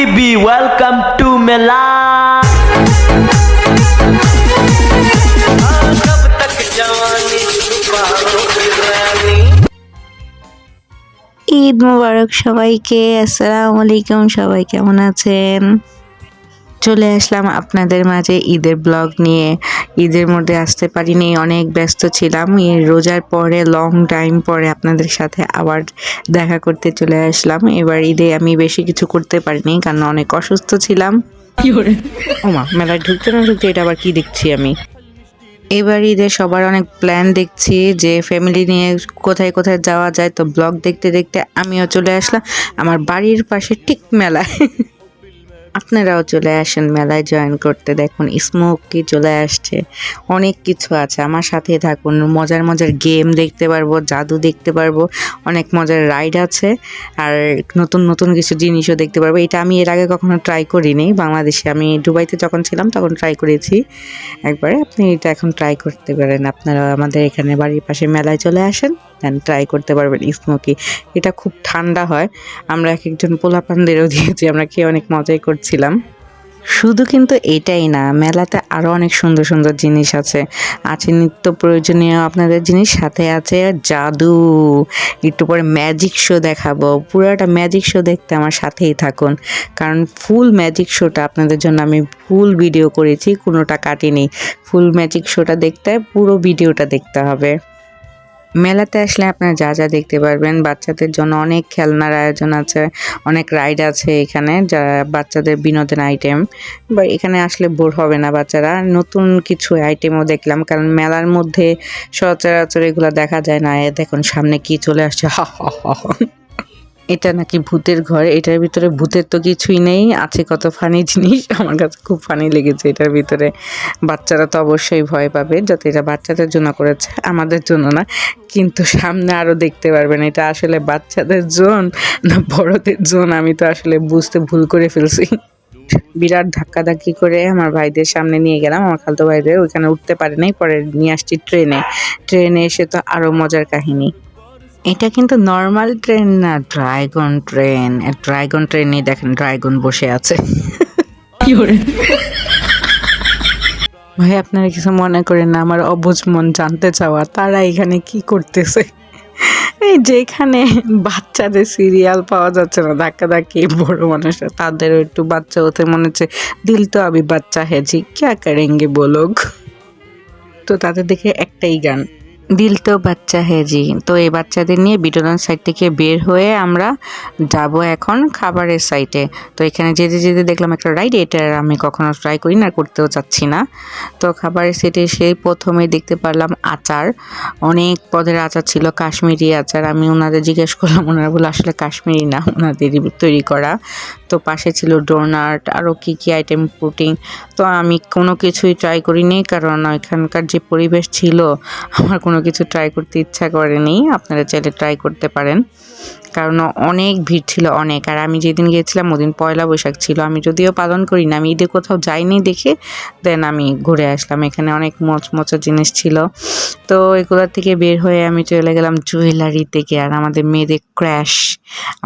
হাবিবি welcome to মেলা। ঈদ মোবারক সবাইকে। আসসালামু আলাইকুম। সবাই কেমন আছেন? চলে আসলাম আপনাদের মাঝে ঈদের ব্লগ নিয়ে। ঈদের মধ্যে আসতে পারিনি, অনেক ব্যস্ত ছিলাম। এই রোজার পরে লং টাইম পরে আপনাদের সাথে আবার দেখা করতে চলে আসলাম। এবার ঈদে আমি বেশি কিছু করতে পারিনি কারণ অনেক অসুস্থ ছিলাম। ওমা, মেলায় ঢুকতে না ঢুকতে এটা আবার কি দেখছি আমি। এবার ঈদে সবার অনেক প্ল্যান দেখছি যে ফ্যামিলি নিয়ে কোথায় কোথায় যাওয়া যায়, তো ব্লগ দেখতে দেখতে আমিও চলে আসলাম আমার বাড়ির পাশে ঠিক মেলায়। আপনারাও চলে আসেন মেলায় জয়েন করতে। দেখুন স্মোকি চলে আসছে, অনেক কিছু আছে, আমার সাথে থাকুন। মজার মজার গেম দেখতে পারবো, জাদু দেখতে পারবো, অনেক মজার রাইড আছে, আর নতুন নতুন কিছু জিনিসও দেখতে পারবো। এটা আমি এর আগে কখনো ট্রাই করিনি বাংলাদেশে। আমি দুবাইতে যখন ছিলাম তখন ট্রাই করেছি একবারে। আপনি এটা এখন ট্রাই করতে পারেন। আপনারা আমাদের এখানে বাড়ির পাশে মেলায় চলে আসেন, দেন ট্রাই করতে পারবেন স্মোকি। এটা খুব ঠান্ডা হয়। আমরা এক একজন পোলাপানদেরও দিয়েছি, আমরা খেয়ে অনেক মজাই করছিলাম। শুধু কিন্তু এটাই না, মেলাতে আরো অনেক সুন্দর সুন্দর জিনিস আছে নিত্য প্রয়োজনীয় আপনাদের জিনিস, সাথে আছে জাদু। একটু পরে ম্যাজিক শো দেখাবো, পুরোটা ম্যাজিক শো দেখতে আমার সাথেই থাকুন, কারণ ফুল ম্যাজিক শোটা আপনাদের জন্য আমি ফুল ভিডিও করেছি, কোনোটা কাটিনি। ফুল ম্যাজিক শোটা দেখতে পুরো ভিডিওটা দেখতে হবে। মেলাতে আসলে আপনারা যা যা দেখতে পারবেন, বাচ্চাদের জন্য অনেক খেলনার আয়োজন আছে, অনেক রাইড আছে এখানে, যা বাচ্চাদের বিনোদন আইটেম। বা এখানে আসলে বোর হবে না বাচ্চারা। নতুন কিছু আইটেমও দেখলাম, কারণ মেলার মধ্যে সচরাচর এগুলো দেখা যায় না। দেখুন সামনে কি চলে আসছে, হা হা হা। এটা নাকি ভূতের ঘর, এটার ভিতরে ভূতের তো কিছুই নেই, আছে কত ফানি জিনিস। আমার কাছে খুব ফানি লেগেছে এটার ভিতরে। বাচ্চারা তো অবশ্যই ভয় পাবে, যাতে এটা বাচ্চাদের জন্য করেছে, আমাদের জন্য না। কিন্তু সামনে আরো দেখতে পারবেন এটা আসলে বাচ্চাদের জোন না বড়দের জোন, আমি তো আসলে বুঝতে ভুল করে ফেলছি। বিরাট ধাক্কাধাক্কি করে আমার ভাইদের সামনে নিয়ে গেলাম, আমার খালতো ভাইদের। ওইখানে উঠতে পারে নাই, পরে নিয়ে আসছি ট্রেনে এসে তো আরো মজার কাহিনী। এটা কিন্তু নর্মাল ট্রেন না, ড্রাগন ট্রেন। ড্রাগন ট্রেনে দেখেন ড্রাগন বসে আছে। ভাই আপনারা কিছু মনে করেন না, আমার অবুঝ মন জানতে চাওয়া তারা এখানে কি করতেছে। এই যেখানে বাচ্চাদের সিরিয়াল পাওয়া যাচ্ছে না, ধাক্কাধাক্কি বড় মানুষরা, তাদেরও একটু বাচ্চা হতে মনে হচ্ছে। দিল তো আমি বাচ্চা হেজি ক্যা করেঙ্গে বলোগ। তো তাদের দেখে একটাই গান, দিল তো বাচ্চা হেজি। তো এই বাচ্চাদের নিয়ে বিনোদন সাইড থেকে বের হয়ে আমরা যাব এখন খাবারের সাইটে। তো এখানে যেতে যেতে দেখলাম একটা রাইড, এটা আমি কখনো ট্রাই করি না, করতেও চাচ্ছি না। তো খাবারের সাইটে সেই প্রথমে দেখতে পারলাম আচার, অনেক পদের আচার ছিল, কাশ্মীরি আচার। আমি ওনাদের জিজ্ঞেস করলাম, ওনারা বলে আসলে কাশ্মীরি না, ওনাদেরই তৈরি করা। তো পাশে ছিল ডোনাট, আরও কী কী আইটেম, পুডিং। তো আমি কোনো কিছুই ট্রাই করিনি, কারণ এখানকার যে পরিবেশ ছিল আমার কোনো কিছু ট্রাই করতে ইচ্ছা করেনি। আপনারা চাইলে ট্রাই করতে পারেন, কারণ অনেক ভিড় ছিল অনেক। আর আমি যেদিন গিয়েছিলাম ওদিন পয়লা বৈশাখ ছিল, আমি যদিও পালন করি না, আমি ঈদে কোথাও যাইনি দেখে দেন আমি ঘুরে আসলাম। এখানে অনেক মচমচা জিনিস ছিল। তো এগুলোর থেকে বের হয়ে আমি চলে গেলাম জুয়েলারি থেকে, আর আমাদের মেয়েদের ক্র্যাশ।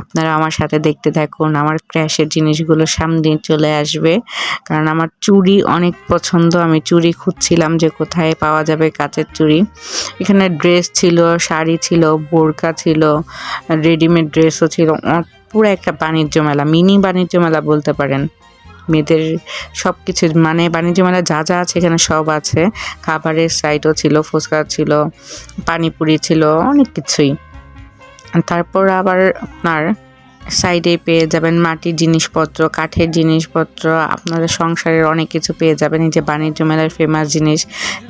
আপনারা আমার সাথে দেখতে থাকুন, আমার ক্র্যাশের জিনিসগুলো সামনে চলে আসবে, কারণ আমার চুড়ি অনেক পছন্দ। আমি চুড়ি খুঁজছিলাম যে কোথায় পাওয়া যাবে কাচের চুড়ি। এখানে ড্রেস ছিল, শাড়ি ছিল, বোরকা ছিল, রেডিমেড ড্রেসও ছিল। পুরো একটা বাণিজ্য মেলা, মিনি বাণিজ্য মেলা বলতে পারেন। মেয়েদের সব কিছু, মানে বাণিজ্য মেলা যা যা আছে এখানে সব আছে। খাবারের সাইটও ছিল, ফুচকা ছিল, পানিপুরি ছিল, অনেক কিছুই। তারপর আবার আপনার সাইডে পেয়ে যাবেন মাটির জিনিসপত্র, কাঠের জিনিসপত্র, আপনাদের সংসারের অনেক কিছু পেয়ে যাবেন। এই যে বাণিজ্য মেলার ফেমাস জিনিস,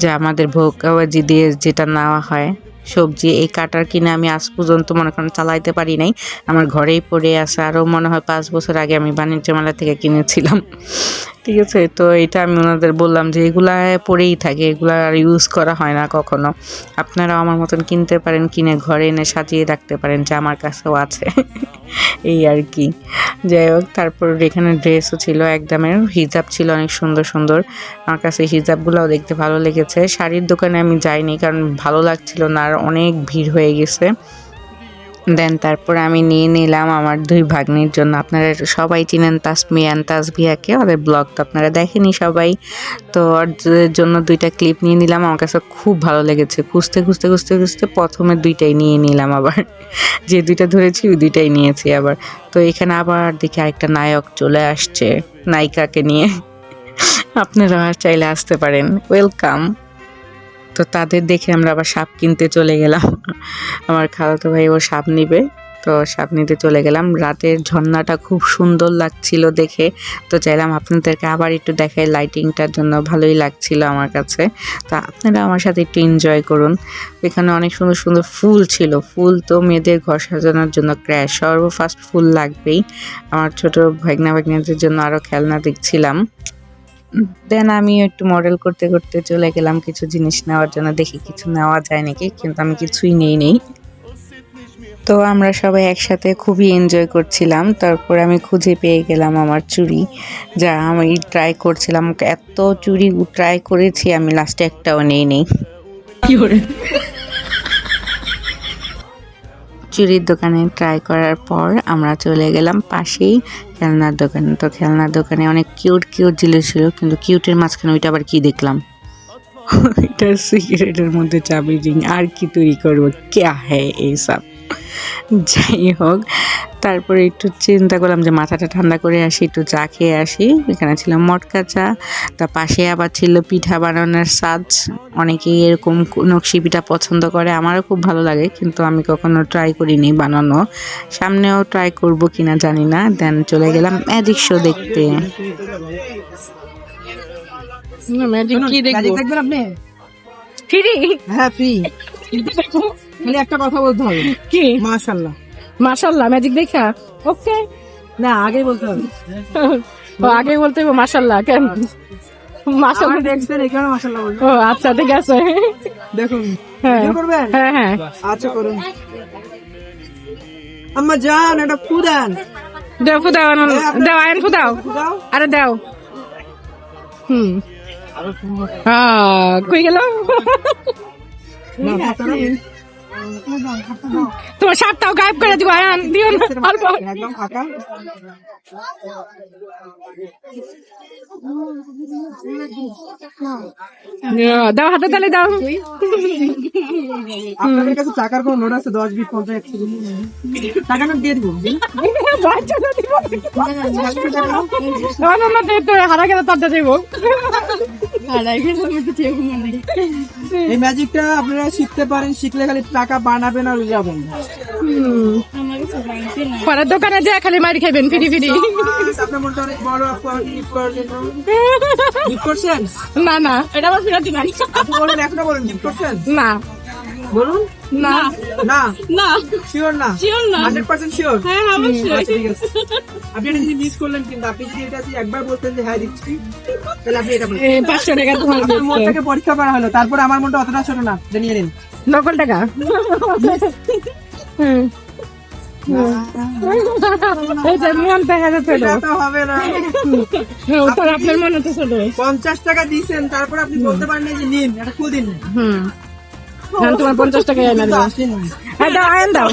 যে আমাদের ভোগাবাজি দিয়ে যেটা নেওয়া হয়, সবজি। এই কাটার কিনে আমি আজ পর্যন্ত মনে করেন চালাইতে পারি নাই, আমার ঘরেই পড়ে আছে। আরও মনে হয় 5 বছর আগে আমি বাণিজ্য মেলা থেকে কিনেছিলাম। ঠিক আছে, তো এটা আমি ওনাদের বললাম যে এগুলা পড়েই থাকে, এগুলা আর ইউজ করা হয় না কখনো। আপনারাও আমার মতন কিনতে পারেন, কিনে ঘরে এনে সাজিয়ে রাখতে পারেন, যে আমার কাছেও আছে। এই আর কি। যাই হোক, তারপর এখানে ড্রেসও ছিল, একদমের হিজাব ছিল অনেক সুন্দর সুন্দর। আমার কাছে হিজাবগুলোও দেখতে ভালো লেগেছে। শাড়ির দোকানে আমি যাইনি, কারণ ভালো লাগছিল না, আর অনেক ভিড় হয়ে গেছে। দেন তারপর আমি নিয়ে নিলাম আমার দুই ভাগ্নির জন্য। আপনারা সবাই চিনেন তাসমি অ্যান্ড তাসবিহাকে, ওদের ব্লগ তো আপনারা দেখেনি সবাই। তো ওদের জন্য দুইটা ক্লিপ নিয়ে নিলাম। আমার কাছে খুব ভালো লেগেছে, খুঁজতে খুঁজতে খুঁজতে খুঁজতে প্রথমে দুইটাই নিয়ে নিলাম। আবার যে দুইটা ধরেছি ওই দুইটাই নিয়েছি আবার। তো এখানে আবার দেখি আরেকটা নায়ক চলে আসছে নায়িকাকে নিয়ে। আপনারা চাইলে আসতে পারেন, ওয়েলকাম। তো তাদের দেখে আমরা আবার সাপ কিনতে চলে গেলাম। আমার খালাতো ভাই ও সাপ নিবে, তো সাপ নিতে চলে গেলাম। রাতের ঝর্ণাটা খুব সুন্দর লাগছিল দেখে, তো চাইলাম আপনাদেরকে আবার একটু দেখাই। লাইটিংটার জন্য ভালোই লাগছিল আমার কাছে। তো আপনারা আমার সাথে একটু এনজয় করুন। এখানে অনেক সুন্দর সুন্দর ফুল ছিল। ফুল তো মেয়েদের ঘর সাজানোর জন্য ক্র্যাশ, সর্বফার্স্ট ফুল লাগবেই। আমার ছোট ভাগ্নাদের জন্য আরও খেলনা দেখছিলাম। দেন আমিও একটু মডেল করতে করতে চলে গেলাম কিছু জিনিস নেওয়ার জন্য, দেখি কিছু নেওয়া যায় নাকি, কিন্তু আমি কিছুই নেই। তো আমরা সবাই একসাথে খুবই এনজয় করছিলাম। তারপর আমি খুঁজে পেয়ে গেলাম আমার চুড়ি, যা আমি ট্রাই করছিলাম। এত চুড়ি ট্রাই করেছি আমি, লাস্টে একটাও নেই। চুড়ির দোকানে ট্রাই করার পর আমরা চলে গেলাম পাশেই খেলনার দোকানে। তো খেলনার দোকানে অনেক কিউট কিউট জিনিস ছিল, কিন্তু কিউটের মাঝখানে ওইটা আবার কি দেখলাম, এটার সিগারেটের মধ্যে চাবি রিং। আর কি তৈরি করবো, ক্যা হ্যায় এইসব। যাই হোক, তারপরে একটু চিন্তা করলাম যে মাথাটা ঠান্ডা করে আসি, একটু চা খেয়ে আসি। এখানে ছিল মটকা চা, তার পাশে আবার ছিল পিঠা বানানোর সাজ। অনেকেই এরকম নকশি পিঠা পছন্দ করে, আমারও খুব ভালো লাগে, কিন্তু আমি কখনো ট্রাই করিনি বানানো। সামনেও ট্রাই করব কিনা জানি না। দেন চলে গেলাম ম্যাজিক শো দেখতে। ম্যাজিক কি দেখবেন আপনি? ফ্রি? হ্যাঁ ফ্রি। খালি একটা কথা বলতে হবে। কি? মাশাআল্লাহ। মাশাআল্লাহ ম্যাজিক দেখা? ওকে। না আগেই বলতে হবে। ও আগেই বলতে হবে মাশাআল্লাহ। কেন? মাশাআল্লাহ দেখছেন এই কারণে মাশাআল্লাহ বলছি। ও আচ্ছা ঠিক আছে। দেখুন। হ্যাঁ করবেন? হ্যাঁ হ্যাঁ। আচ্ছা করুন। আম্মা জান এটা ফুদান। দাও ফুদাও, দাও আয়ন ফুদাও। আরে দাও। কই গেল? তোমার শার্টটাও গায়েব করে দিব, আয়ান দিও না অল্প। একদম ফাঁকা। দাও হাতে তালে দাও। আপনাদের কাছে টাকার কোন নোট আছে? 10, 20, 50, 100 টাকা নোট দিয়ে দিব। হারা গেলে তারটা দেবো। এই ম্যাজিকটা আপনারা শিখতে পারেন, শিখলে খালি টাকা বানাবেন আর যাবেন। পরের দোকানে যা খালি মারি খাইবেন ফিরি ফিরি। আপনার মনটা অনেক বড়, গিফট করছেন? না না, এটা আমার ফিরাতে নাই। আপনি বলেন, এখনো বলেন গিফট করছেন? না বলুন। না না না, শিওর না? শিওর না, 100% শিওর? হ্যাঁ অবশ্যই। ঠিক আছে, আপনি এটা যদি মিস করলেন, কিন্তু আপনি যদি এটা একবার বলতেন যে হ্যাঁ দিচ্ছি, তাহলে আপনি এটা বলতেন। 500 টাকা তোমার মনটাকে পরীক্ষা করা হলো, তারপর আমার মনটা অতটা ছোট না, জানিয়ে নিন। নকল টাকা। আপনার মনে তো ছোট। 50 টাকা দিয়েছেন, তারপর আপনি বলতে পারেন যে নিন এটা ফুল দিন। তোমার 50 টাকা দাও।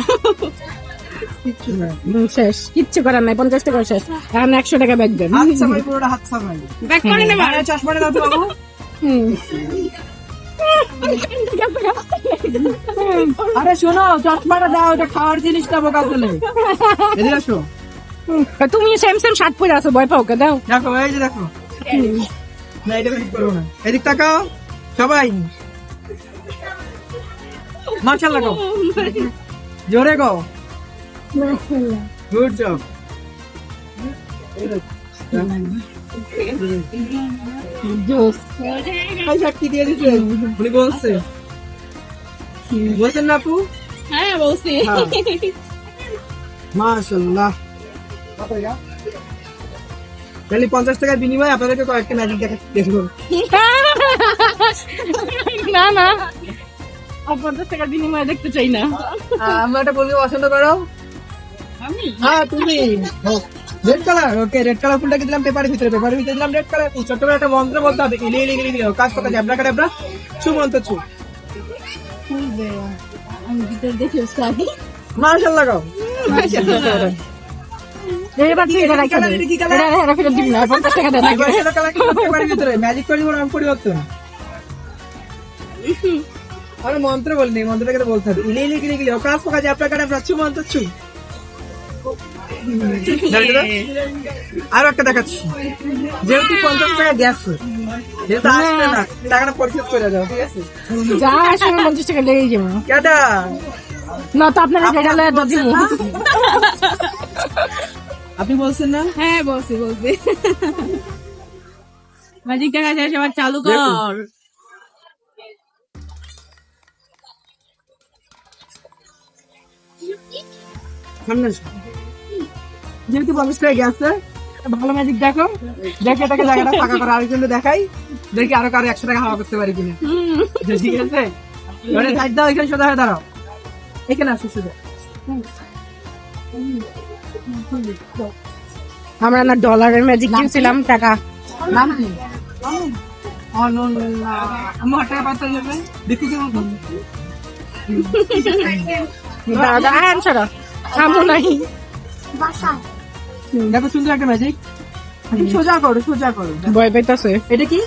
শেষ, কিচ্ছু করার নাই, 50 টাকা শেষ। এখন 100 টাকা ব্যাগ দেন। আচ্ছা ভাই, পুরোটা হাত সামাই ব্যাগ করে নেব। চশমাটা দাও তো বাবু। আরে শোনো, চশমাটা দাও, এটা খাওয়ার জিনিস না, বোকা ছেলে। এদিকে আসো। তুমি সেম সেম শার্ট পরে আছো, ভয় পাও কে? দাও। দেখো এই যে দেখো। না এটা ঠিক করব না। এদিক তাকাও সবাই। মাশাআল্লাহ গো, জোরে গো। মাশাআল্লাহ, গুড জব। জোস এই শক্তি দিয়ে দিছে। উনি বলছেন না আপু? হ্যাঁ বলছি। মাশাআল্লাহ। তাহলে 50 টাকার বিনিময়ে আপনাদেরকে কয়েকটা ম্যাজিক দেখবো। না না, 50 টাকার বিনিময়ে দেখতে চাই না। আমরা এটা বলবো, পছন্দ করো? হ্যাঁ তুমি। রেড কালার, ওকে। রেড কালার ফুলটাকে দিলাম পেপারের ভিতরে দিলাম রেড কালার। ছোট্ট করে একটা মন্ত্র বলতে হবে, কাজ করতে হবে। আপনার কাছে ছু মন্ত্র ছু। আমি ভিতরে দেখি মাশাআল্লাহ গাও এবার ঠিক আছে রাখা দে এটা ফেরত দিবি না 50 টাকা দে না ম্যাজিক করি বড় পরিবর্তন আরে মন্ত্র বলনি মন্ত্রটাকে তো বলতে হবে ইলে ইলে গিলে গিলে ওকাজ পকাজে আপনার কাটা প্রাচ্য মন্ত্র ছুই আর একটা দেখাচ্ছি যেহেতু 50 টাকা গ্যাস যেহেতু আসবে না টাকাটা পরিশোধ করে দাও ঠিক আছে যা আসবে 50 টাকা লেগে যাবে কেডা না তো আপনারা যেটা লয়ে দিব আপনি বলছেন না হ্যাঁ বলছি ম্যাজিক টাকা শেষ আবার চালু কর যেহেতু 50 টাকা গেছে ভালো ম্যাজিক দেখো দেখে এটাকে জায়গাটা ফাঁকা করে আরেকজনকে দেখাই দেখি আরো কারো 100 টাকা হাওয়া করতে পারি কিনা ঠিক আছে এবারে সাইড দাও এখানে সোজা হয়ে দাঁড়াও এখানে আসো সোজা আমরা না ডলারের ম্যাজিক কিনছিলাম টাকা নাম কি আমার টাকা পাতা যাবে দেখি কেমন দাদা আনসার আমো নাই দেখো সুন্দর একটা ম্যাজিক সোজা করো ভয় পাইতাছে এটা কি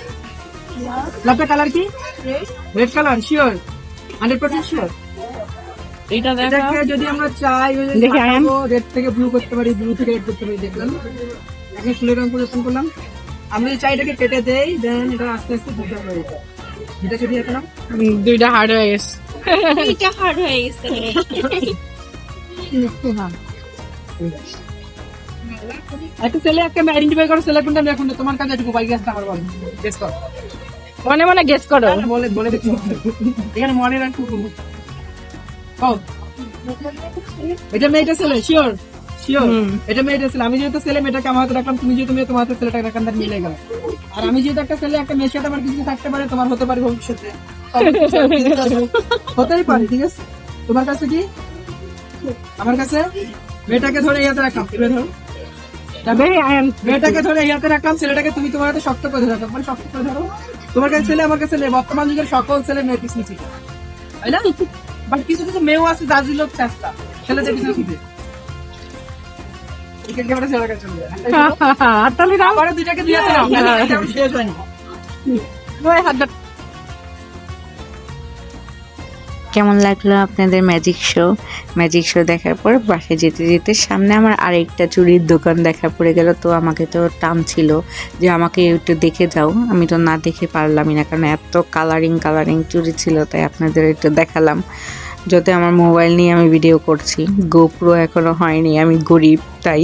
লাভটা কালার কি রেড কালার শিওর 100% শিওর এটা দেখো যদি আমরা চাই দেখি রেড থেকে ব্লু করতে পারি ব্লু থেকে রেড করতে পারি দেখলাম এখন ফুলের রং পরিবর্তন করলাম আমরা চাই এটাকে কেটে দেই দেন এটা আস্তে আস্তে দুটো হয়ে যায় এটা কেটে দিলাম দুইটা হার্ড হয়ে গেছে একটা ছেলে একটা আইডেন্টিফাই করো ছেলে কোনটা এখন তোমার কাছে একটু মোবাইল গ্যাসটা আমার বল গেস করো মনে গেস করো বলে দেখি এখানে মনে রাখো এটা মেয়েটা ছেলে শিওর এটা মেয়েটা ছেলে আমি যেহেতু ছেলে মেয়েটাকে আমার হাতে রাখলাম তুমি যেহেতু মেয়ে তোমার হাতে ছেলেটাকে রাখলাম তার মিলে গেল আর আমি যেহেতু একটা ছেলে একটা মেয়ের সাথে আমার কিছু থাকতে পারে তোমার হতে পারে ভবিষ্যতে হতেই পারে ঠিক আছে তোমার কাছে কি আমার কাছে মেয়েটাকে ধরে ইয়াতে রাখলাম তুলে ধরো মেয়েটাকে ধরে ইয়াতে রাখলাম ছেলেটাকে তুমি তোমার হাতে শক্ত করে ধরো মানে শক্ত করে ধরো তোমার কাছে ছেলে আমার কাছে নেই বর্তমান যুগের সকল ছেলে মেয়ে পিছনে ছিল তাই না বাট কিছু কিছু মেয়েও আছে দার্জি লোক চেষ্টা ছেলেদের পিছনে ছিল দুইটাকে দিয়ে শেষ হয়নি কেমন লাগলো আপনাদের ম্যাজিক শো দেখার পর বাসায় যেতে যেতে সামনে আমার আরেকটা চুড়ির দোকান দেখা পড়ে গেল তো আমাকে তো টান ছিল যে আমাকে একটু দেখে যাও আমি তো না দেখে পারলামই না কারণ এত কালারিং চুড়ি ছিল তাই আপনাদের একটু দেখালাম যাতে আমার মোবাইল নিয়ে আমি ভিডিও করছি গোপ্রো এখনো হয়নি আমি গরিব তাই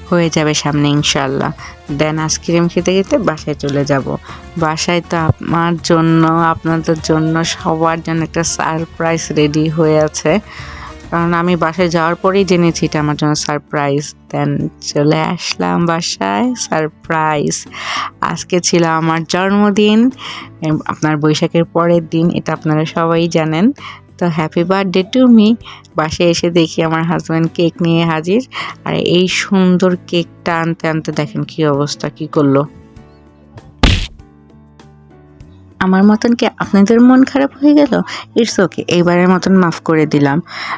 হয়ে যাবে সামনে ইনশাল্লাহ দেন আইসক্রিম খেতে খেতে বাসায় চলে যাব বাসায় তো আমার জন্য আপনাদের জন্য সবার জন্য একটা সারপ্রাইজ রেডি হয়ে আছে কারণ আমি বাসায় যাওয়ার পরেই জেনেছি এটা আমার জন্য সারপ্রাইজ দেন চলে আসলাম বাসায় সারপ্রাইজ আজকে ছিল আমার জন্মদিন আপনার বৈশাখের পরের দিন এটা আপনারা সবাই জানেন তো হ্যাপি বার্থডে টু মি বাসায় এসে দেখি আমার হাজব্যান্ড কেক নিয়ে হাজির আর এই সুন্দর কেকটা আনতে আনতে দেখেন কি অবস্থা কি করলো আমার মতন কি আপনাদের মন খারাপ হয়ে গেল ইটস ওকে এইবারের মতন মাফ করে দিলাম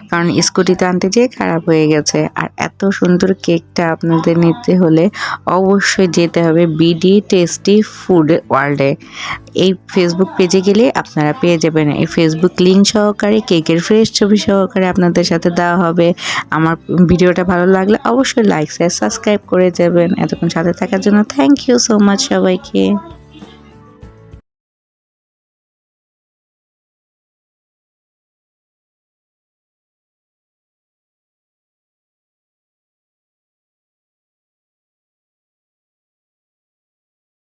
কারণ স্কুটিতে আনতে যেয়ে খারাপ হয়ে গেছে আর এত সুন্দর কেকটা আপনাদের নিতে হলে অবশ্যই যেতে হবে বিডি টেস্টি ফুড ওয়ার্ল্ডে এই ফেসবুক পেজে গেলে আপনারা পেয়ে যাবেন এই ফেসবুক লিঙ্ক সহকারে কেকের ফ্রেশ ছবি সহকারে আপনাদের সাথে দেওয়া হবে আমার ভিডিওটা ভালো লাগলে অবশ্যই লাইক শেয়ার সাবস্ক্রাইব করে যাবেন এতক্ষণ সাথে থাকার জন্য থ্যাংক ইউ সো মাচ সবাইকে